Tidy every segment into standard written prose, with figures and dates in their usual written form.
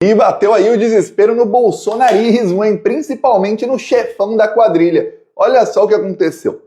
E bateu aí o desespero no bolsonarismo, hein? Principalmente no chefão da quadrilha. Olha só o que aconteceu.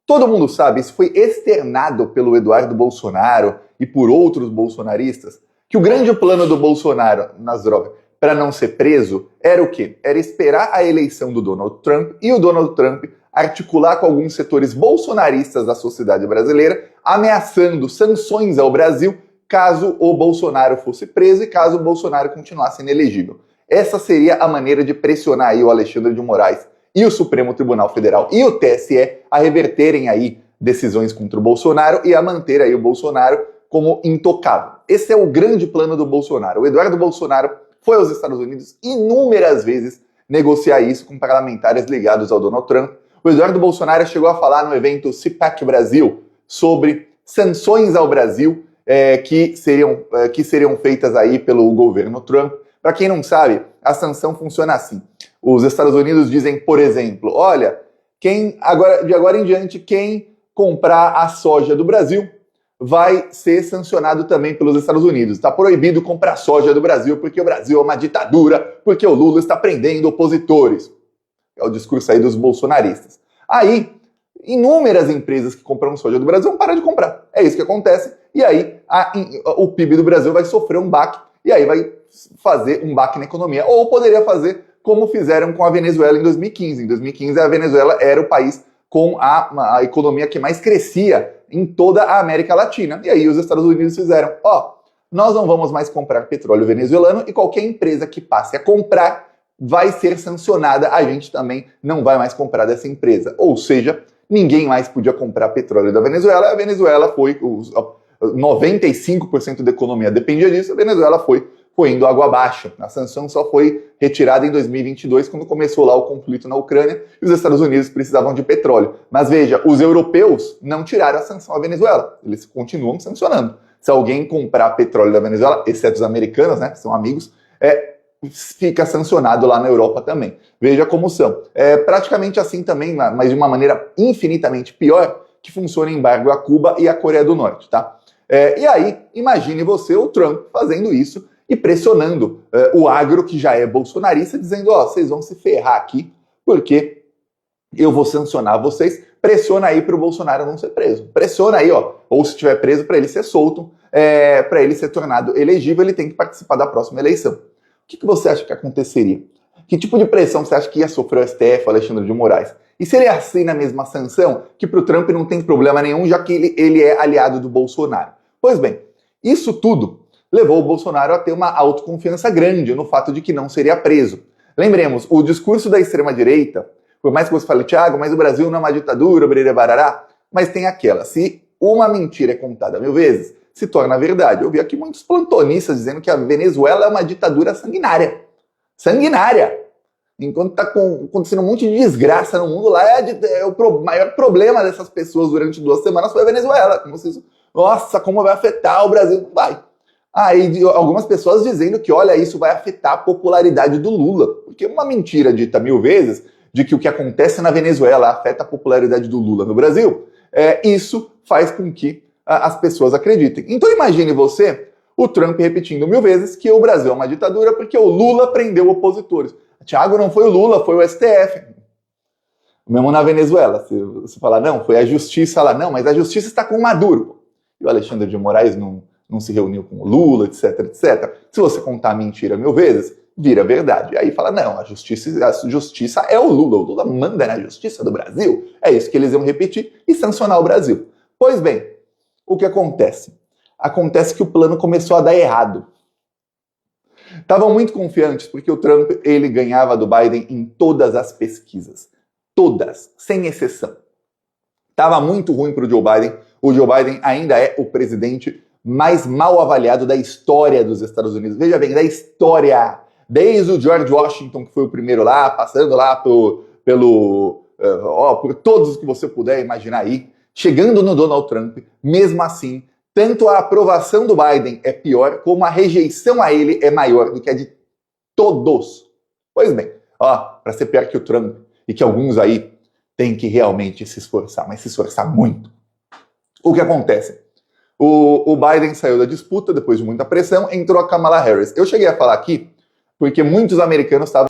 Todo mundo sabe, isso foi externado pelo Eduardo Bolsonaro e por outros bolsonaristas, que o grande plano do Bolsonaro nas drogas para não ser preso era o quê? Era esperar a eleição do Donald Trump e o Donald Trump articular com alguns setores bolsonaristas da sociedade brasileira, ameaçando sanções ao Brasil caso o Bolsonaro fosse preso e caso o Bolsonaro continuasse inelegível. Essa seria a maneira de pressionar aí o Alexandre de Moraes e o Supremo Tribunal Federal e o TSE a reverterem aí decisões contra o Bolsonaro e a manter aí o Bolsonaro como intocável. Esse é o grande plano do Bolsonaro. O Eduardo Bolsonaro foi aos Estados Unidos inúmeras vezes negociar isso com parlamentares ligados ao Donald Trump. O Eduardo Bolsonaro chegou a falar no evento CPAC Brasil sobre sanções ao Brasil que seriam feitas aí pelo governo Trump. Para quem não sabe, a sanção funciona assim. Os Estados Unidos dizem, por exemplo, olha, de agora em diante, quem comprar a soja do Brasil vai ser sancionado também pelos Estados Unidos. Está proibido comprar soja do Brasil porque o Brasil é uma ditadura, porque o Lula está prendendo opositores. É o discurso aí dos bolsonaristas. Aí, inúmeras empresas que compram soja do Brasil vão parar de comprar. É isso que acontece. E aí, o PIB do Brasil vai sofrer um baque. E aí vai fazer um baque na economia. Ou poderia fazer como fizeram com a Venezuela em 2015. Em 2015, a Venezuela era o país com a economia que mais crescia em toda a América Latina. E aí os Estados Unidos fizeram, nós não vamos mais comprar petróleo venezuelano e qualquer empresa que passe a comprar vai ser sancionada. A gente também não vai mais comprar dessa empresa. Ou seja, ninguém mais podia comprar petróleo da Venezuela. A Venezuela foi... 95% da economia dependia disso. A Venezuela foi indo água abaixo. A sanção só foi retirada em 2022, quando começou lá o conflito na Ucrânia e os Estados Unidos precisavam de petróleo. Mas veja, os europeus não tiraram a sanção à Venezuela. Eles continuam sancionando. Se alguém comprar petróleo da Venezuela, exceto os americanos, né, que são amigos, fica sancionado lá na Europa também. Veja como são. É praticamente assim também, mas de uma maneira infinitamente pior, que funciona o embargo a Cuba e a Coreia do Norte, tá? E aí, imagine você, o Trump, fazendo isso e pressionando o agro, que já é bolsonarista, dizendo, vocês vão se ferrar aqui, porque eu vou sancionar vocês. Pressiona aí para o Bolsonaro não ser preso. Pressiona aí, ou se estiver preso, para ele ser solto, para ele ser tornado elegível, ele tem que participar da próxima eleição. O que você acha que aconteceria? Que tipo de pressão você acha que ia sofrer o STF, o Alexandre de Moraes? E se ele assina a mesma sanção, que para o Trump não tem problema nenhum, já que ele é aliado do Bolsonaro? Pois bem, isso tudo levou o Bolsonaro a ter uma autoconfiança grande no fato de que não seria preso. Lembremos, o discurso da extrema-direita, por mais que você fale, Thiago, mas o Brasil não é uma ditadura, bererê barará, mas tem aquela, se uma mentira é contada 1000 vezes, se torna verdade. Eu vi aqui muitos plantonistas dizendo que a Venezuela é uma ditadura sanguinária. Sanguinária! Enquanto está acontecendo um monte de desgraça no mundo lá, o maior problema dessas pessoas durante 2 semanas foi a Venezuela. Nossa, como vai afetar o Brasil? Vai. Aí algumas pessoas dizendo que, olha, isso vai afetar a popularidade do Lula. Porque uma mentira dita 1000 vezes de que o que acontece na Venezuela afeta a popularidade do Lula no Brasil, isso faz com que as pessoas acreditem. Então imagine você, o Trump repetindo 1000 vezes que o Brasil é uma ditadura porque o Lula prendeu opositores. Thiago, não foi o Lula, foi o STF. Mesmo na Venezuela, se você falar, não, foi a justiça lá. Não, mas a justiça está com o Maduro. E o Alexandre de Moraes não se reuniu com o Lula, etc, etc. Se você contar a mentira 1000 vezes, vira verdade. Aí fala, não, a justiça é o Lula manda na justiça do Brasil. É isso que eles iam repetir e sancionar o Brasil. Pois bem, o que acontece? Acontece que o plano começou a dar errado. Estavam muito confiantes porque o Trump ele ganhava do Biden em todas as pesquisas. Todas, sem exceção. Estava muito ruim para o Joe Biden. O Joe Biden ainda é o presidente mais mal avaliado da história dos Estados Unidos. Veja bem, da história. Desde o George Washington, que foi o primeiro lá, passando lá por todos os que você puder imaginar aí, chegando no Donald Trump, mesmo assim, tanto a aprovação do Biden é pior, como a rejeição a ele é maior do que a de todos. Pois bem, para ser pior que o Trump, e que alguns aí têm que realmente se esforçar, mas se esforçar muito. O que acontece? O Biden saiu da disputa depois de muita pressão, entrou a Kamala Harris. Eu cheguei a falar aqui porque muitos americanos estavam